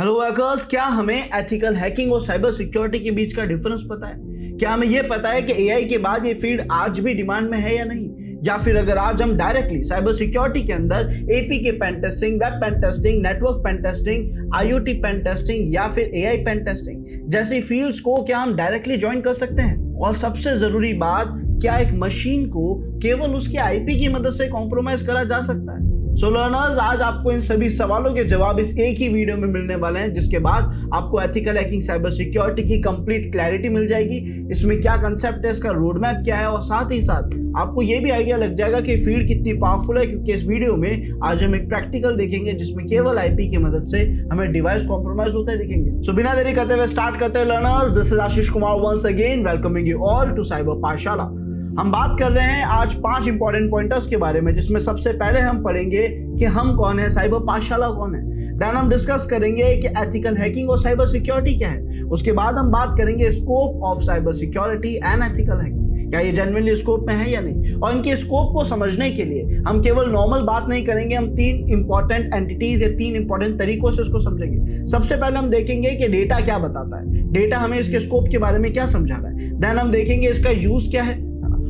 Hello hackers, क्या हमें ethical hacking और साइबर सिक्योरिटी के बीच का डिफरेंस पता है? क्या हमें यह पता है कि एआई के बाद ये फील्ड आज भी डिमांड में है या नहीं? या फिर अगर आज हम डायरेक्टली साइबर सिक्योरिटी के अंदर APK pen testing, web pen testing, network pen testing, IOT pen testing या फिर एआई पेन टेस्टिंग जैसी फील्ड्स को क्या हम डायरेक्टली ज्वाइन कर सकते हैं? और सबसे जरूरी बात, क्या एक मशीन को केवल उसके आईपी की मदद से कॉम्प्रोमाइज करा जा सकता है? सो लर्नर्स, आज आपको इन सभी सवालों के जवाब इस एक ही वीडियो में मिलने वाले हैं, जिसके बाद आपको एथिकल हैकिंग, साइबर सिक्योरिटी की कंप्लीट क्लैरिटी मिल जाएगी। इसमें क्या कंसेप्ट है, इसका रोड मैप क्या है, और साथ ही साथ आपको ये भी आइडिया लग जाएगा कि फील्ड कितनी पावरफुल है, क्योंकि इस वीडियो में आज हम एक प्रैक्टिकल देखेंगे जिसमें केवल आईपी की मदद से हमें डिवाइस कॉम्प्रोमाइज होते दिखेंगे। सो बिना देरी करते हुए स्टार्ट करते हैं learners. This is Ashish Kumar once again welcoming you all to cyber Pathshala. हम बात कर रहे हैं आज 5 इंपॉर्टेंट पॉइंटर्स के बारे में, जिसमें सबसे पहले हम पढ़ेंगे कि हम कौन है, साइबर पाठशाला कौन है। देन हम डिस्कस करेंगे कि एथिकल हैकिंग और साइबर सिक्योरिटी क्या है। उसके बाद हम बात करेंगे scope of cyber security and ethical hacking, क्या ये जेन्युइनली स्कोप में है या नहीं। और इनके स्कोप को समझने के लिए हम केवल नॉर्मल बात नहीं करेंगे, हम 3 इंपॉर्टेंट एंटिटीज या 3 इंपॉर्टेंट तरीकों से इसको समझेंगे। सबसे पहले हम देखेंगे कि डेटा क्या बताता है, डेटा हमें इसके स्कोप के बारे में क्या समझा रहा है। देन हम देखेंगे इसका यूज क्या है,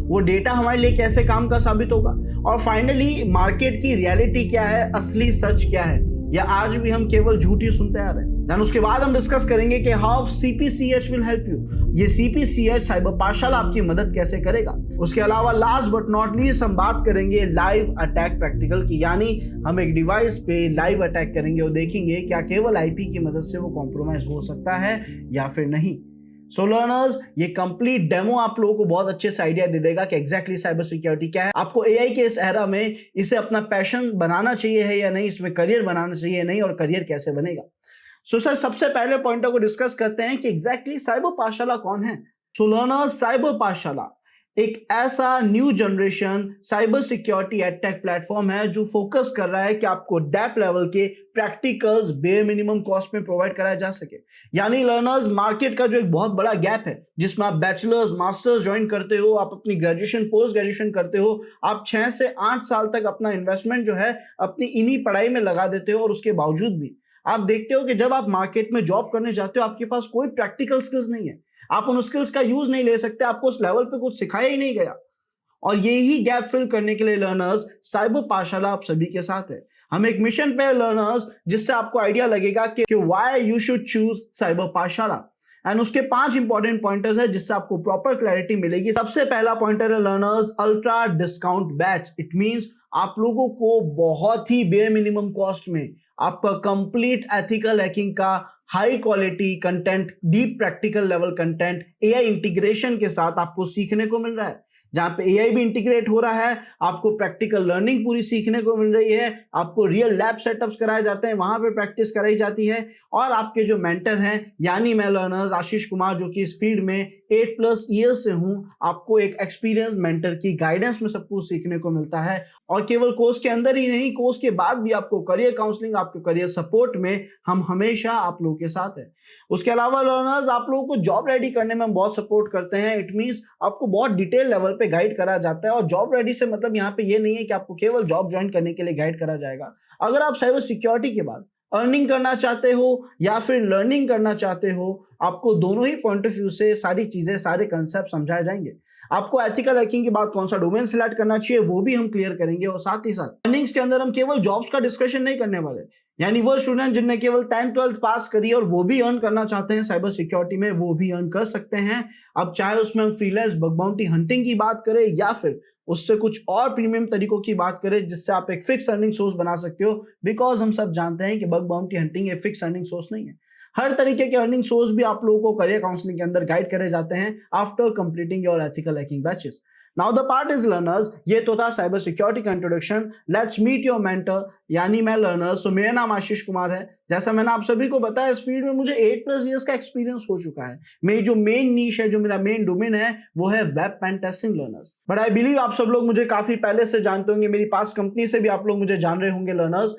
वो डेटा हमारे लिए कैसे काम का साबित होगा। और फाइनली मार्केट की रियलिटी क्या है, असली सच क्या है, या आज भी हम केवल झूठी सुनते आ रहे हैं। देन उसके बाद हम डिस्कस करेंगे कि हाउ सीपीसीएच विल हेल्प यू, ये सीपीसीएच साइबर पाठशाला आपकी मदद कैसे करेगा। उसके अलावा लास्ट बट नॉट लीस्ट हम बात करेंगे लाइव अटैक प्रैक्टिकल की, यानी हम एक डिवाइस पे लाइव अटैक करेंगे और देखेंगे क्या केवल आईपी की मदद से वो कॉम्प्रोमाइज हो सकता है या फिर नहीं। सो लर्नर्स, ये कंप्लीट डेमो आप लोगों को बहुत अच्छे से आइडिया दे देगा कि एग्जैक्टली साइबर सिक्योरिटी क्या है। आपको एआई के इस एरा में इसे अपना पैशन बनाना चाहिए है या नहीं, इसमें करियर बनाना चाहिए या नहीं, और करियर कैसे बनेगा। सो सर, सबसे पहले पॉइंटर को डिस्कस करते हैं कि एग्जैक्टली साइबर पाठशाला कौन है। सो लर्नर्स, साइबर पाठशाला एक ऐसा new generation cyber security edtech platform है जो फोकस कर रहा है कि आपको डेप्थ लेवल के प्रैक्टिकल्स बेयर मिनिमम कॉस्ट में प्रोवाइड कराया जा सके। यानी लर्नर्स, मार्केट का जो एक बहुत बड़ा गैप है जिसमें आप बैचलर्स मास्टर्स ज्वाइन करते हो, आप अपनी ग्रेजुएशन पोस्ट ग्रेजुएशन करते हो, आप 6 से 8 साल तक अपना इन्वेस्टमेंट जो है अपनी इन्हीं पढ़ाई में लगा देते हो, और उसके बावजूद भी आप देखते हो कि जब आप मार्केट में जॉब करने जाते हो आपके पास कोई प्रैक्टिकल स्किल्स नहीं है, आप उन स्किल्स का यूज नहीं ले सकते, आपको उस लेवल पे कुछ सिखाया ही नहीं गया। और यही गैप फिल करने के लिए लर्नर्स साइबर पाठशाला आप सभी के साथ है। हम एक मिशन पे लर्नर्स, जिससे आपको आइडिया लगेगा कि why you should choose cyber पाठशाला। एंड उसके 5 इंपॉर्टेंट पॉइंटर्स है जिससे आपको प्रॉपर क्लैरिटी मिलेगी। सबसे पहला पॉइंटर है learners, ultra discount batch. It means आप लोगों को बहुत ही बेयर मिनिमम कॉस्ट में आपका कंप्लीट एथिकल हैकिंग का high quality content, deep practical level content AI integration के साथ आपको सीखने को मिल रहा है, जहां पे एआई भी इंटीग्रेट हो रहा है, आपको प्रैक्टिकल लर्निंग पूरी सीखने को मिल रही है, आपको रियल लैब सेटअप्स कराए जाते हैं, वहां पे प्रैक्टिस कराई जाती है। और आपके जो मेंटर हैं, यानी मैं लर्नर्स आशीष कुमार, जो कि इस फील्ड में 8+ ईयर्स से हूं, आपको एक एक्सपीरियंस मेंटर की गाइडेंस में सब कुछ सीखने को मिलता है। और केवल कोर्स के अंदर ही नहीं, कोर्स के बाद भी आपको करियर काउंसलिंग, आपको करियर सपोर्ट में हम हमेशा आप लोगों के साथ हैं। उसके अलावा लर्नर्स, आप लोगों को जॉब रेडी करने में हम बहुत सपोर्ट करते हैं। इट मींस आपको बहुत डिटेल लेवल पे गाइड करा जाता है। और जॉब रेडी से मतलब यहाँ पे ये नहीं है कि आपको केवल जॉब ज्वाइन करने के लिए गाइड करा जाएगा। अगर आप साइबर सिक्योरिटी के बाद अर्निंग करना चाहते हो या फिर लर्निंग करना चाहते हो, आपको दोनों ही पॉइंट ऑफ व्यू से सारी चीजें, सारे कंसेप्ट समझाए जाएंगे। आपको एथिकल हैकिंग के बाद कौन सा डोमेन सिलेक्ट करना चाहिए वो भी हम क्लियर करेंगे। और साथ ही साथ अर्निंग्स के अंदर हम केवल जॉब्स का डिस्कशन नहीं करने वाले, यानी वो स्टूडेंट जिनने केवल 10th-12th पास करी और वो भी अर्न करना चाहते हैं साइबर सिक्योरिटी में, वो भी अर्न कर सकते हैं। अब चाहे उसमें हम फ्रीलांस बग बाउंटी हंटिंग की बात करें या फिर उससे कुछ और प्रीमियम तरीकों की बात करें जिससे आप एक फिक्स अर्निंग सोर्स बना सकते हो। बिकॉज हम सब जानते हैं कि बग बाउंटी हंटिंग एक फिक्स अर्निंग सोर्स नहीं है। हर तरीके के अर्निंग सोर्स भी आप लोगों को करियर काउंसलिंग के अंदर गाइड करे जाते हैं after completing your ethical hacking batches. Now the part is learners, ये तो था साइबर सिक्योरिटी का introduction. Let's meet your mentor, यानी मैं लर्नर्स। सो मेरा नाम आशीष कुमार है। जैसा मैंने आप सभी को बताया, इस फील्ड में मुझे 8+ ईयर्स का एक्सपीरियंस हो चुका है। मेरी जो मेन नीश है, जो मेरा मेन डोमेन है, वो है web pen testing learners. But I believe आप सब लोग मुझे काफी पहले से जानते होंगे, मेरी पास कंपनी से भी आप लोग मुझे जान रहे होंगे लर्नर्स।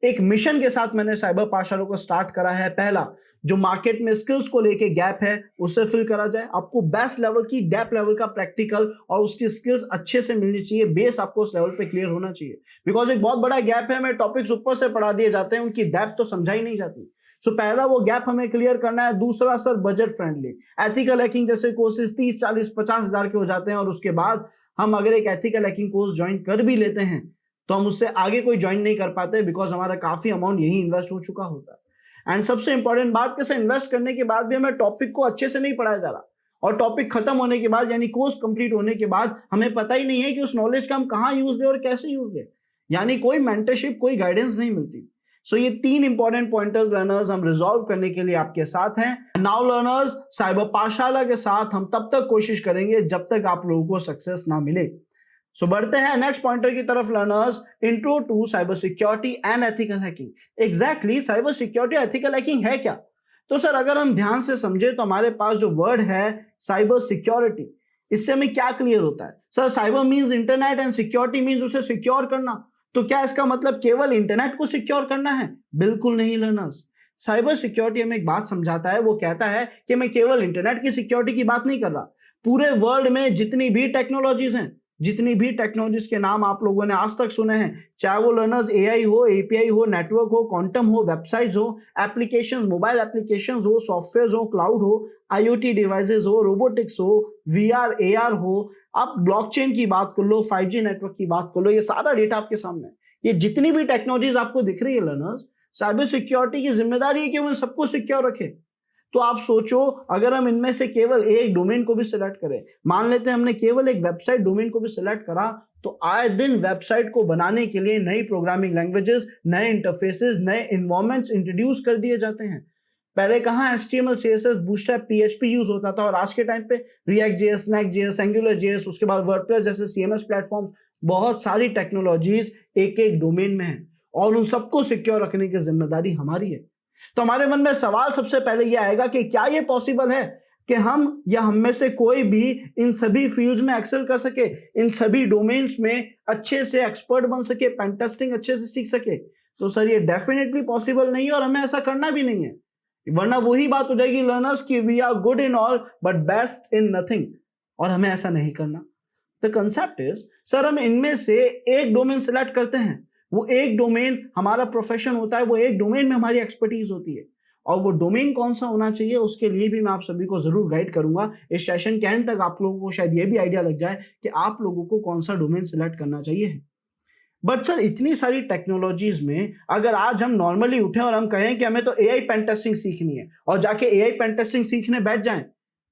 एक मिशन के साथ मैंने साइबर पाठशाला को स्टार्ट करा है। पहला, जो मार्केट में स्किल्स को लेके गैप है उसे फिल करा जाए। आपको बेस्ट लेवल की, डेप्थ लेवल का प्रैक्टिकल और उसकी स्किल्स अच्छे से मिलनी चाहिए। बेस आपको उस लेवल पे क्लियर होना चाहिए। बिकॉज एक बहुत बड़ा गैप है, हमें टॉपिक्स ऊपर से पढ़ा दिए जाते हैं, उनकी डेप्थ तो समझाई नहीं जाती। सो पहला वो गैप हमें क्लियर करना है। दूसरा sir budget friendly. Ethical hacking जैसे कोर्सेज 30, 40, 50 हजार के हो जाते हैं और उसके बाद हम अगर एक एथिकल हैकिंग कोर्स ज्वाइन कर भी लेते हैं तो हम उससे आगे कोई ज्वाइन नहीं कर पाते बिकॉज हमारा काफी अमाउंट यही इन्वेस्ट हो चुका होता है। एंड सबसे इंपॉर्टेंट बात कैसे इन्वेस्ट करने के बाद भी हमें टॉपिक को अच्छे से नहीं पढ़ाया जा रहा और टॉपिक खत्म होने के बाद यानी कोर्स कंप्लीट होने के बाद हमें पता ही नहीं है कि उस नॉलेज का हम कहाँ यूज दें और कैसे यूज दें, यानी कोई मेंटरशिप कोई गाइडेंस नहीं मिलती। सो ये 3 इंपॉर्टेंट पॉइंटर्स लर्नर्स हम रिजॉल्व करने के लिए आपके साथ हैं। नाउ लर्नर्स, साइबर पाठशाला के साथ हम तब तक कोशिश करेंगे जब तक आप लोगों को सक्सेस ना मिले। सो बढ़ते हैं नेक्स्ट पॉइंटर की तरफ learners, intro to cyber security and ethical hacking. Exactly cyber security ethical hacking है क्या? तो सर अगर हम ध्यान से समझे तो हमारे पास जो वर्ड है साइबर सिक्योरिटी, इससे हमें क्या क्लियर होता है? Sir cyber means internet and security means उसे सिक्योर करना। तो क्या इसका मतलब केवल इंटरनेट को सिक्योर करना है? बिल्कुल नहीं लर्नर्स। साइबर सिक्योरिटी हमें एक बात समझाता है, वो कहता है कि मैं केवल इंटरनेट की सिक्योरिटी की बात नहीं कर रहा, पूरे वर्ल्ड में जितनी भी टेक्नोलॉजीज हैं, जितनी भी टेक्नोलॉजीज के नाम आप लोगों ने आज तक सुने हैं, चाहे वो लर्नर्स एआई हो, एपीआई हो, नेटवर्क हो, क्वांटम हो, वेबसाइट्स हो, एप्लीकेशंस, मोबाइल एप्लीकेशंस हो, सॉफ्टवेयर हो, क्लाउड हो, आईओटी डिवाइसेस हो, रोबोटिक्स हो, वीआर एआर हो, आप ब्लॉकचेन की बात कर लो, 5G नेटवर्क की बात कर लो, ये सारा डेटा आपके सामने है। ये जितनी भी टेक्नोलॉजीज आपको दिख रही है लर्नर्स, साइबर सिक्योरिटी की जिम्मेदारी है कि वो सबको सिक्योर रखे। तो आप सोचो अगर हम इनमें से केवल एक डोमेन को भी सिलेक्ट करें, मान लेते हैं हमने केवल एक वेबसाइट डोमेन को भी सिलेक्ट करा, तो आए दिन वेबसाइट को बनाने के लिए नई प्रोग्रामिंग लैंग्वेजेस, नए इंटरफेसेस, नए इन्वायरमेंट्स इंट्रोड्यूस कर दिए जाते हैं। पहले कहाँ HTML, CSS, bootstrap, PHP use होता था और आज के टाइम पे React JS, Next.js, AngularJS, उसके बाद WordPress जैसे CMS प्लेटफॉर्म, बहुत सारी टेक्नोलॉजीज एक एक डोमेन में है और उन सबको सिक्योर रखने की जिम्मेदारी हमारी है। तो हमारे मन में सवाल सबसे पहले यह आएगा कि क्या ये पॉसिबल है कि हम या हम में से कोई भी इन सभी फील्ड्स में एक्सेल कर सके, इन सभी डोमेन्स में अच्छे से एक्सपर्ट बन सके, पेन टेस्टिंग अच्छे से सीख सके? तो सर ये डेफिनेटली पॉसिबल नहीं है और हमें ऐसा करना भी नहीं है, वरना वही बात हो जाएगी लर्नर्स की we are good in all but best in nothing, और हमें ऐसा नहीं करना। द कंसेप्ट इज सर हम इनमें से एक डोमेन सिलेक्ट करते हैं, वो एक डोमेन हमारा प्रोफेशन होता है, वो एक डोमेन में हमारी एक्सपर्टीज होती है और वो डोमेन कौन सा होना चाहिए उसके लिए भी मैं आप सभी को जरूर गाइड करूंगा। इस सेशन के एंड तक आप लोगों को शायद ये भी आइडिया लग जाए कि आप लोगों को कौन सा डोमेन सिलेक्ट करना चाहिए। बट सर इतनी सारी टेक्नोलॉजीज में अगर आज हम नॉर्मली उठे और हम कहें कि हमें तो एआई पेन टेस्टिंग सीखनी है और जाके एआई पेन टेस्टिंग सीखने बैठ जाएं,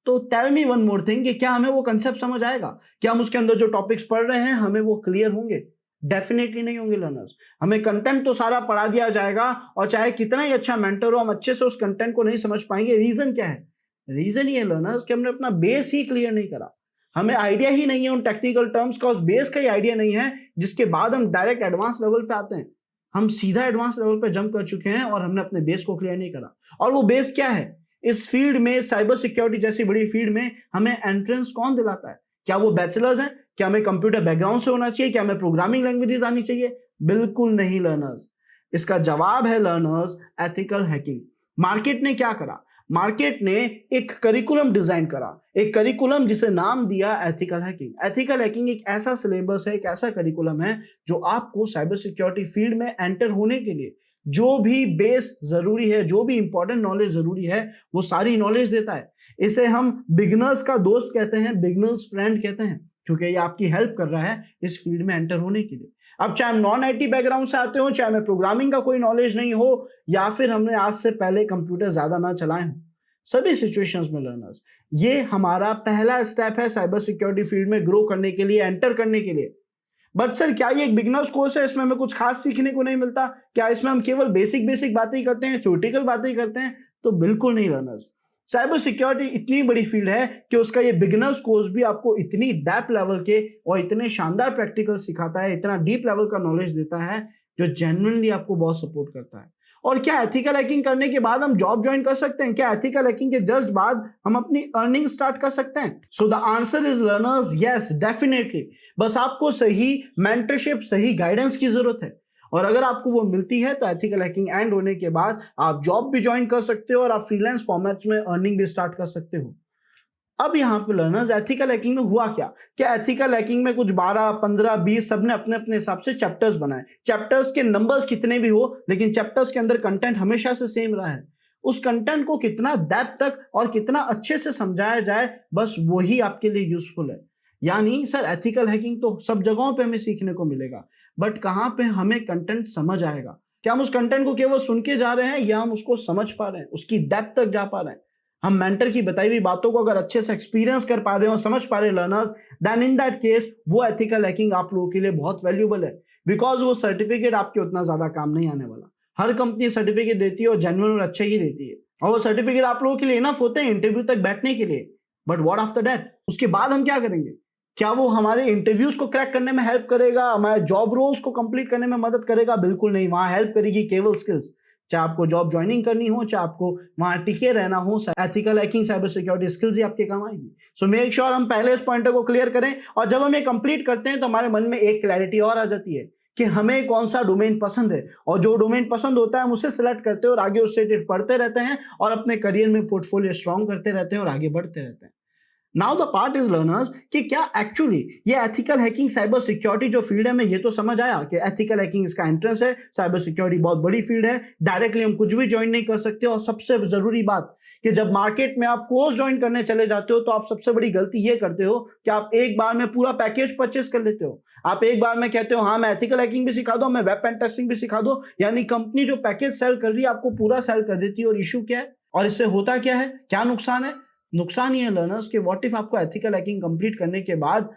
तो tell me one more thing कि क्या हमें वो कंसेप्ट समझ आएगा? क्या हम उसके अंदर जो टॉपिक्स पढ़ रहे हैं हमें वो क्लियर होंगे? डेफिनेटली नहीं होंगे लर्नर्स। हमें कंटेंट तो सारा पढ़ा दिया जाएगा और चाहे कितना ही अच्छा मेंटर हो, हम अच्छे से उस कंटेंट को नहीं समझ पाएंगे। रीजन क्या है? रीजन ये लर्नर्स कि हमने अपना बेस ही क्लियर नहीं करा, हमें आइडिया ही नहीं है उन टेक्निकल टर्म्स का, उस बेस का ही आइडिया नहीं है जिसके बाद हम डायरेक्ट एडवांस लेवल पे आते हैं। हम सीधा एडवांस लेवल पे जंप कर चुके हैं और हमने अपने बेस को क्लियर नहीं करा। और वो बेस क्या है? इस फील्ड में, साइबर सिक्योरिटी जैसी बड़ी फील्ड में हमें एंट्रेंस कौन दिलाता है? क्या वो बैचलर्स हैं? क्या हमें कंप्यूटर बैकग्राउंड से होना चाहिए? क्या हमें प्रोग्रामिंग लैंग्वेजेस आनी चाहिए? बिल्कुल नहीं लर्नर्स। इसका जवाब है लर्नर्स एथिकल हैकिंग। मार्केट ने क्या करा? मार्केट ने एक करिकुलम डिजाइन करा, एक करिकुलम जिसे नाम दिया एथिकल हैकिंग। एथिकल हैकिंग एक ऐसा सिलेबस है, एक ऐसा करिकुलम है जो आपको साइबर सिक्योरिटी फील्ड में एंटर होने के लिए जो भी बेस जरूरी है, जो भी इंपॉर्टेंट नॉलेज जरूरी है, वो सारी नॉलेज देता है। इसे हम बिगिनर्स का दोस्त कहते हैं, बिगिनर्स फ्रेंड कहते हैं, क्योंकि ये आपकी हेल्प कर रहा है इस फील्ड में एंटर होने के लिए। अब चाहे हम नॉन आईटी बैकग्राउंड से आते हो, चाहे हमें प्रोग्रामिंग का कोई नॉलेज नहीं हो, या फिर हमने आज से पहले कंप्यूटर ज्यादा ना चलाए हो, सभी सिचुएशंस में लर्नर्स ये हमारा पहला स्टेप है साइबर सिक्योरिटी फील्ड में ग्रो करने के लिए, एंटर करने के लिए। बट सर क्या ये एक बिगिनर्स कोर्स है, इसमें हमें कुछ खास सीखने को नहीं मिलता? क्या इसमें हम केवल बेसिक बेसिक बातें ही करते हैं, थ्योरेटिकल बातें ही करते हैं? तो बिल्कुल नहीं लर्नर्स। साइबर सिक्योरिटी इतनी बड़ी फील्ड है कि उसका ये बिगिनर्स कोर्स भी आपको इतनी डेप्थ लेवल के और इतने शानदार प्रैक्टिकल सिखाता है, इतना डीप लेवल का नॉलेज देता है जो जेन्युइनली आपको बहुत सपोर्ट करता है। और क्या एथिकल हैकिंग करने के बाद हम जॉब ज्वाइन कर सकते हैं? क्या एथिकल हैकिंग के जस्ट बाद हम अपनी अर्निंग स्टार्ट कर सकते हैं? So the answer is learners yes, definitely. बस आपको सही मेंटरशिप, सही गाइडेंस की जरूरत है, और अगर आपको वो मिलती है तो एथिकल हैकिंग एंड होने के बाद आप जॉब भी ज्वाइन कर सकते हो और आप फ्रीलांस फॉर्मेट्स में अर्निंग भी स्टार्ट कर सकते हो। अब यहाँ पे लर्नर्स एथिकल हैकिंग में हुआ क्या एथिकल हैकिंग में कुछ 12, 15, 20 सबने अपने अपने हिसाब से चैप्टर्स बनाए। चैप्टर्स के नंबर्स कितने भी हो, लेकिन चैप्टर्स के अंदर कंटेंट हमेशा से सेम रहा है। उस कंटेंट को कितना डेप्थ तक और कितना अच्छे से समझाया जाए, बस वही आपके लिए यूजफुल है। यानी सर एथिकल हैकिंग तो सब जगहों पे हमें सीखने को मिलेगा, बट कहाँ पे हमें कंटेंट समझ आएगा? क्या हम उस कंटेंट को केवल सुन के जा रहे हैं या हम उसको समझ पा रहे हैं, उसकी डेप्थ तक जा पा रहे हैं? हम मेंटर की बताई हुई बातों को अगर अच्छे से एक्सपीरियंस कर पा रहे हैं और समझ पा रहे हैं learners, then in that case वो एथिकल हैकिंग आप लोगों के लिए बहुत वैल्यूबल है, बिकॉज वो सर्टिफिकेट आपके उतना ज्यादा काम नहीं आने वाला। हर कंपनी सर्टिफिकेट देती है और जेन्युइन और अच्छे ही देती है, और वो सर्टिफिकेट आप लोगों के लिए इनफ होते हैं इंटरव्यू तक बैठने के लिए। But what after that? उसके बाद हम क्या करेंगे? क्या वो हमारे इंटरव्यूज को क्रैक करने में हेल्प करेगा, हमारे जॉब रोल्स को कंप्लीट करने में मदद करेगा? बिल्कुल नहीं। वहां हेल्प करेगी केवल स्किल्स। चाहे आपको जॉब ज्वाइनिंग करनी हो, चाहे आपको वहां टिके रहना हो, ethical hacking, cyber security skills ही आपके काम आएगी। सो मेक श्योर हम पहले इस पॉइंटर को क्लियर करें, और जब हम ये कंप्लीट करते हैं तो हमारे मन में एक क्लैरिटी और आ जाती है कि हमें कौन सा डोमेन पसंद है, और जो डोमेन पसंद होता है हम उसे सिलेक्ट करते हैं और आगे उससे पढ़ते रहते हैं और अपने करियर में पोर्टफोलियो स्ट्रॉन्ग करते रहते हैं और आगे बढ़ते रहते हैं। Now the part is learners कि क्या एक्चुअली ये एथिकल हैकिंग साइबर सिक्योरिटी जो फील्ड है, में ये तो समझ आया कि एथिकल हैकिंग इसका एंट्रेंस है, साइबर सिक्योरिटी बहुत बड़ी फील्ड है, डायरेक्टली हम कुछ भी ज्वाइन नहीं कर सकते। और सबसे जरूरी बात कि जब मार्केट में आप कोर्स ज्वाइन करने चले जाते हो तो आप सबसे बड़ी गलती ये करते हो कि आप एक बार में पूरा पैकेज परचेस कर लेते हो। आप एक बार में कहते हो हाँ मैं एथिकल हैकिंग भी सिखा दो, मैं वेब पेन टेस्टिंग भी सिखा दो, यानी कंपनी जो पैकेज सेल कर रही है आपको पूरा सेल कर देती है। और इशू क्या है और इससे होता क्या है, क्या नुकसान है? नुकसान ये है लर्नर्स कि व्हाट इफ आपको एथिकल हैकिंग कंप्लीट करने के बाद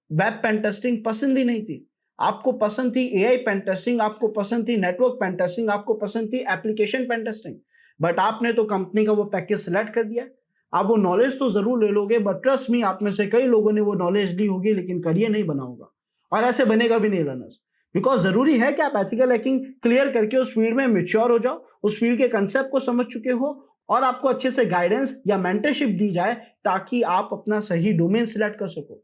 वेब पेन टेस्टिंग पसंद ही नहीं थी, आपको पसंद थी एआई पेन टेस्टिंग, आपको पसंद थी नेटवर्क पेन टेस्टिंग, आपको पसंद थी एप्लीकेशन पेन टेस्टिंग, बट आपने तो कंपनी का वो पैकेज सेलेक्ट कर दिया। आप वो नॉलेज तो जरूर ले लोगे, बट ट्रस्ट मी आप में से कई लोगों ने वो नॉलेज ली होगी लेकिन करियर नहीं बना होगा, और ऐसे बनेगा भी नहीं लर्नर्स। बिकॉज जरूरी है कि आप एथिकल हैकिंग क्लियर करके उस फील्ड में मैच्योर हो जाओ, उस फील्ड के कंसेप्ट को समझ चुके हो और आपको अच्छे से गाइडेंस या मेंटरशिप दी जाए ताकि आप अपना सही डोमेन सिलेक्ट कर सको।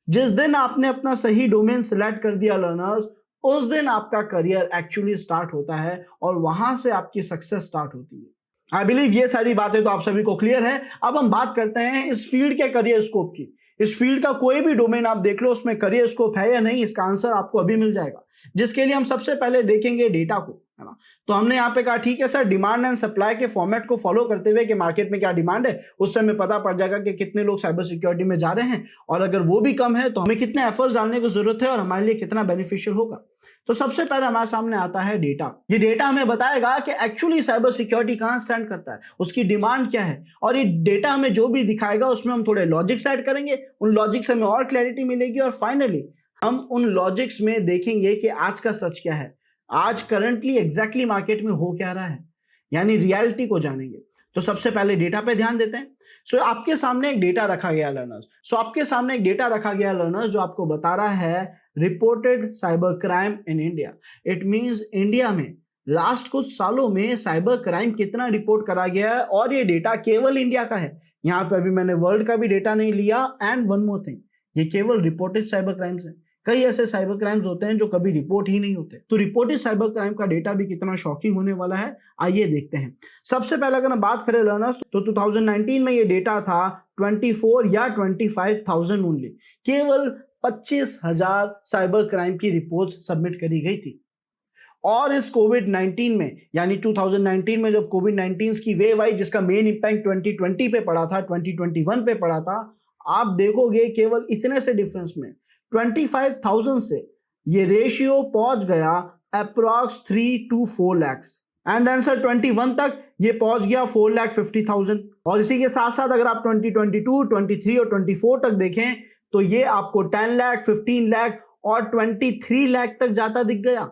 जिस दिन आपने अपना सही डोमेन सिलेक्ट कर दिया लर्नर्स, उस दिन आपका करियर एक्चुअली स्टार्ट होता है और वहां से आपकी सक्सेस स्टार्ट होती है। आई बिलीव ये सारी बातें तो आप सभी को क्लियर है। अब हम बात करते हैं इस फील्ड के करियर स्कोप की। इस फील्ड का कोई भी डोमेन आप देख लो, उसमें करियर स्कोप है या नहीं, इसका आंसर आपको अभी मिल जाएगा, जिसके लिए हम सबसे पहले देखेंगे डेटा को, है ना। तो हमने यहाँ पे कहा ठीक है सर, डिमांड एंड सप्लाई के फॉर्मेट को फॉलो करते हुए कि मार्केट में क्या डिमांड है, उससे हमें पता पड़ जाएगा कि कितने लोग साइबर सिक्योरिटी में जा रहे हैं, और अगर वो भी कम है तो हमें कितने एफर्ट्स डालने की जरूरत है और हमारे लिए कितना बेनिफिशियल होगा। तो सबसे पहले हमारे सामने आता है डेटा। ये डेटा हमें बताएगा कि एक्चुअली साइबर सिक्योरिटी कहां स्टैंड करता है, उसकी डिमांड क्या है, और ये डेटा हमें जो भी दिखाएगा उसमें हम थोड़े लॉजिक्स ऐड करेंगे, उन लॉजिक से हमें और क्लैरिटी मिलेगी, और फाइनली हम उन लॉजिक्स में देखेंगे कि आज का सच क्या है, आज करंटली एग्जैक्टली मार्केट में हो क्या रहा है, यानी रियलिटी को जानेंगे। तो सबसे पहले डेटा पे ध्यान देते हैं। आपके सामने एक डेटा रखा गया लर्नर्स, जो आपको बता रहा है reported cyber crime in India. It means India में लास्ट कुछ सालों में साइबर क्राइम कितना रिपोर्ट करा गया है, और ये डेटा केवल इंडिया का है। यहाँ पे अभी मैंने वर्ल्ड का भी डेटा नहीं लिया। एंड वन मोर थिंग, ये केवल रिपोर्टेड साइबर क्राइम्स है। कई ऐसे साइबर क्राइम्स होते हैं जो कभी रिपोर्ट ही नहीं होते। तो रिपोर्टेड साइबर क्राइम का डेटा भी कितना शॉकिंग होने वाला है, आइए देखते हैं। सबसे पहले अगर हम बात करें लर्नर्स, तो 2019 में ये डेटा था 24 या 25,000 ओनली। केवल 25,000 साइबर क्राइम की रिपोर्ट सबमिट करी गई थी। और इस कोविड-19 में, यानी 2019 में जब कोविड-19 की वेव आई, जिसका मेन इंपैक्ट 2020 पे पड़ा था, 2021 पे पड़ा था, आप देखोगे केवल इतने से डिफरेंस में 25,000 से ये रेशियो पहुंच गया approx 3 to 4 lakhs। And then sir 21 तक ये पहुंच गया 4,50,000। और इसी के साथ साथ अगर आप 2022, 23 और 24 तक देखें तो ये आपको 10 लाख, 15 लाख और 23 लाख तक जाता दिख गया।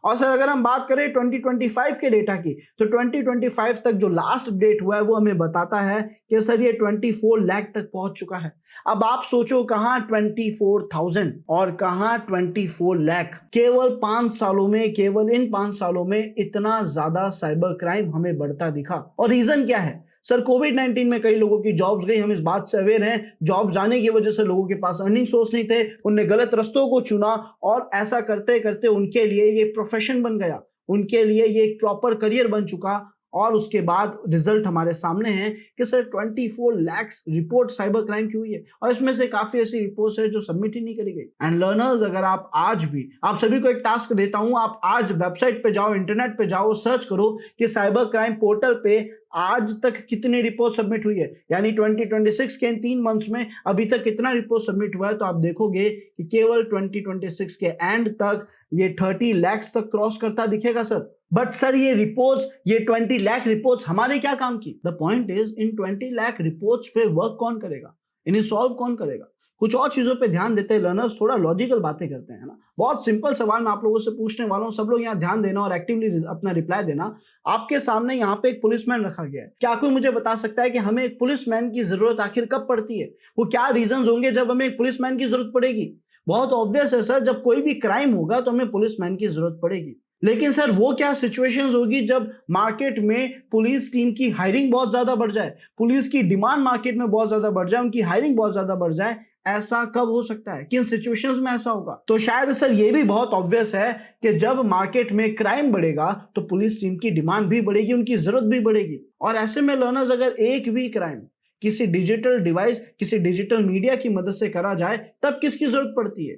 और सर अगर हम बात करें 2025 के डेटा की, तो 2025 तक जो लास्ट अपडेट हुआ है वो हमें बताता है कि सर ये 24 लाख तक पहुंच चुका है। अब आप सोचो, कहां 24,000 और कहां 24 लाख। केवल 5 सालों में, केवल इन 5 सालों में इतना ज्यादा साइबर क्राइम हमें बढ़ता दिखा। और रीजन क्या है सर? कोविड-19 में कई लोगों की जॉब्स गई, हम इस बात से अवेयर हैं। जॉब जाने की वजह से लोगों के पास अर्निंग सोर्स नहीं थे, उनने गलत रास्तों को चुना, और ऐसा करते करते उनके लिए ये प्रोफेशन बन गया, उनके लिए ये एक प्रॉपर करियर बन चुका। और उसके बाद रिजल्ट हमारे सामने है कि sir 24 lakh report cyber crime की हुई है, और इसमें से काफी ऐसी रिपोर्ट्स है जो सबमिट ही नहीं करी गई। एंड लर्नर्स, अगर आप आज भी, आप सभी को एक टास्क देता हूं, आप आज वेबसाइट पे जाओ, इंटरनेट पे जाओ, सर्च करो कि साइबर क्राइम पोर्टल पे आज तक कितनी रिपोर्ट सबमिट हुई है, यानी 2026 के इन 3 मंथ्स में अभी तक कितना रिपोर्ट सबमिट हुआ है, तो आप देखोगे कि केवल 2026 के एंड तक ये 30 लाख तक क्रॉस करता दिखेगा सर। बट सर ये रिपोर्ट्स, ये 20 लाख रिपोर्ट्स हमारे क्या काम की? The point is in 20 lakh reports पे वर्क कौन करेगा, इन्हें सॉल्व कौन करेगा? कुछ और चीजों पे ध्यान देते हैं लर्नर्स, थोड़ा लॉजिकल बातें करते हैं ना। बहुत सिंपल सवाल मैं आप लोगों से पूछने वाला हूं, सब लोग यहाँ ध्यान देना और एक्टिवली अपना रिप्लाई देना। आपके सामने यहाँ पे एक पुलिसमैन रखा गया है। क्या कोई मुझे बता सकता है कि हमें एक पुलिसमैन की जरूरत आखिर कब पड़ती है? वो क्या रीजंस होंगे जब हमें एक पुलिसमैन की जरूरत पड़ेगी? बहुत ऑब्वियस है सर, जब कोई भी क्राइम होगा तो हमें पुलिसमैन की जरूरत पड़ेगी। लेकिन सर वो क्या सिचुएशंस होगी जब मार्केट में पुलिस टीम की हायरिंग बहुत ज्यादा बढ़ जाए, पुलिस की डिमांड मार्केट में बहुत ज्यादा बढ़ जाए, उनकी हायरिंग बहुत ज्यादा बढ़ जाए? ऐसा कब हो सकता है, किन सिचुएशंस में ऐसा होगा? तो शायद सर ये भी बहुत ऑब्वियस है कि जब मार्केट में क्राइम बढ़ेगा तो पुलिस टीम की डिमांड भी बढ़ेगी, उनकी जरूरत भी बढ़ेगी। और ऐसे में लर्नर्स, अगर एक भी क्राइम किसी डिजिटल डिवाइस, किसी डिजिटल मीडिया की मदद से करा जाए, तब किसकी जरूरत पड़ती है?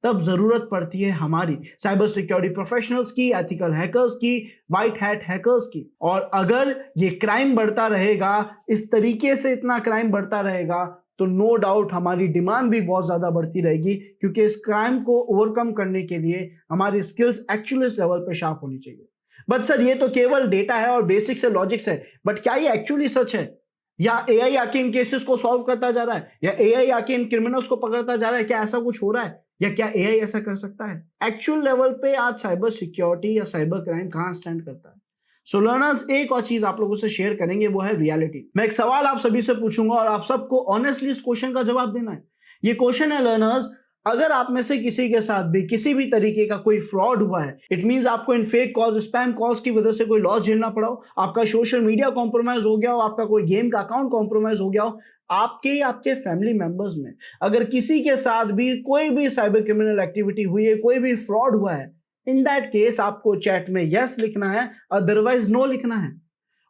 तब जरूरत पड़ती है हमारी साइबर सिक्योरिटी प्रोफेशनल्स की, एथिकल हैकर्स की, व्हाइट हैट हैकर्स की। और अगर ये क्राइम बढ़ता रहेगा, इस तरीके से इतना क्राइम बढ़ता रहेगा, तो नो डाउट हमारी डिमांड भी बहुत ज्यादा बढ़ती रहेगी, क्योंकि इस क्राइम को ओवरकम करने के लिए हमारी स्किल्स एक्चुअली इस लेवल पे शार्प होनी चाहिए। बट सर ये तो केवल डेटा है और बेसिक्स से लॉजिक्स है, बट क्या ये एक्चुअली सच है? या एआई आके इन केसेस को सॉल्व करता जा रहा है, या एआई आके इन क्रिमिनल्स को पकड़ता जा रहा है? क्या ऐसा कुछ हो रहा है, या क्या एआई ऐसा कर सकता है? एक्चुअल लेवल पे आज साइबर सिक्योरिटी या साइबर क्राइम कहां स्टैंड करता है? सो लर्नर्स, एक और चीज आप लोगों से शेयर करेंगे, वो है रियलिटी। मैं एक सवाल आप सभी से पूछूंगा और आप सबको ऑनेस्टली इस क्वेश्चन का जवाब देना है। ये क्वेश्चन है लर्नर्स, अगर आप में से किसी के साथ भी किसी भी तरीके का कोई फ्रॉड हुआ है, इट मींस आपको इन फेक कॉल्स, स्पैम कॉल्स की वजह से कोई लॉस झेलना पड़ा हो, आपका सोशल मीडिया कॉम्प्रोमाइज हो गया हो, आपका कोई गेम का अकाउंट कॉम्प्रोमाइज हो गया हो, आपके फैमिली मेंबर्स में अगर किसी के साथ भी कोई भी साइबर क्रिमिनल एक्टिविटी हुई है, कोई भी फ्रॉड हुआ है, इन दैट केस आपको चैट में यस लिखना है, अदरवाइज नो लिखना है।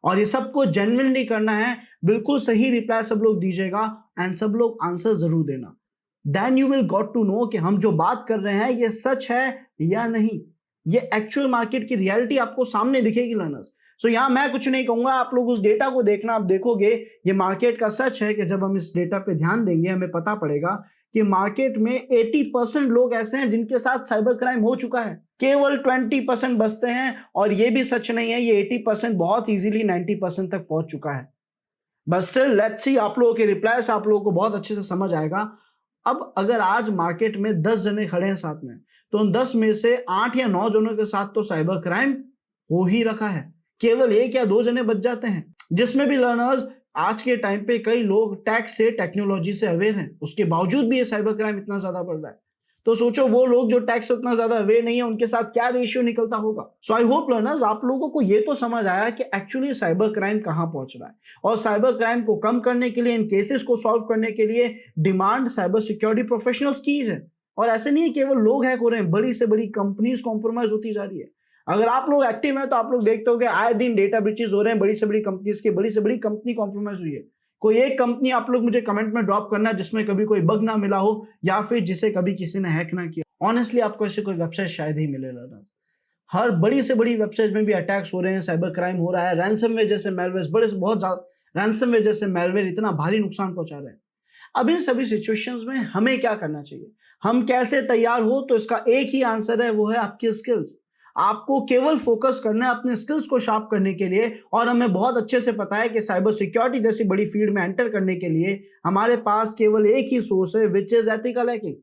और ये सबको जेन्युइनली करना है, बिल्कुल सही रिप्लाई सब लोग दीजिएगा एंड सब लोग आंसर जरूर देना। Then you will got to know कि हम जो बात कर रहे हैं ये सच है या नहीं। ये एक्चुअल मार्केट की रियलिटी आपको सामने दिखेगी लर्नर्स। सो यहाँ मैं कुछ नहीं कहूंगा, आप लोग उस डेटा को देखना, आप देखोगे ये मार्केट का सच है कि जब हम इस डेटा पे ध्यान देंगे हमें पता पड़ेगा कि मार्केट में 80% लोग ऐसे हैं जिनके साथ साइबर क्राइम हो चुका है, केवल 20% बचते हैं। और ये भी सच नहीं है, ये 80% बहुत इजीली 90% तक पहुंच चुका है। बट स्टिल लेट्स सी, आप लोगों के रिप्लाई से आप लोगों को बहुत अच्छे से समझ आएगा। अब अगर आज मार्केट में 10 जने खड़े हैं साथ में, तो उन 10 में से 8 या 9 जनों के साथ तो साइबर क्राइम हो ही रखा है, केवल 1 या 2 जने बच जाते हैं। जिसमें भी लर्नर्स, आज के टाइम पे कई लोग टैक्स से, टेक्नोलॉजी से अवेयर हैं, उसके बावजूद भी ये साइबर क्राइम इतना ज्यादा बढ़ रहा है। तो सोचो वो लोग जो टैक्स से उतना ज्यादा अवेयर नहीं है, उनके साथ क्या रेशियो निकलता होगा। सो आई होप लर्नर्स, आप लोगों को ये तो समझ आया कि एक्चुअली साइबर क्राइम कहां पहुंच रहा है, और साइबर क्राइम को कम करने के लिए, इन केसेस को सॉल्व करने के लिए डिमांड साइबर सिक्योरिटी प्रोफेशनल्स की है। और ऐसे नहीं है केवल लोग हैक हो रहे हैं, बड़ी से बड़ी कंपनीज कॉम्प्रोमाइज होती जा रही है। अगर आप लोग एक्टिव हैं तो आप लोग देखते होंगे आए दिन डेटा ब्रीचेस हो रहे हैं, बड़ी से बड़ी कंपनीज के, बड़ी से बड़ी कंपनी कॉम्प्रोमाइज हुई है। कोई एक कंपनी आप लोग मुझे कमेंट में ड्रॉप करना जिसमें कभी कोई बग ना मिला हो, या फिर जिसे कभी किसी ने हैक ना किया। ऑनेस्टली आपको ऐसे कोई वेबसाइट शायद ही मिले ना। हर बड़ी से बड़ी वेबसाइट में भी अटैक्स हो रहे हैं, साइबर क्राइम हो रहा है, रैंसमवेयर जैसे मेलवेयर, बड़े से बहुत ज्यादा रैंसमवेयर जैसे मेलवेयर इतना भारी नुकसान पहुंचा रहे हैं। अब इन सभी सिचुएशंस में हमें क्या करना चाहिए, हम कैसे तैयार हो? तो इसका एक ही आंसर है, वो है आपकी स्किल्स। आपको केवल फोकस करना है अपने स्किल्स को शार्प करने के लिए। और हमें बहुत अच्छे से पता है कि साइबर सिक्योरिटी जैसी बड़ी फील्ड में एंटर करने के लिए हमारे पास केवल एक ही सोर्स है, which is ethical hacking.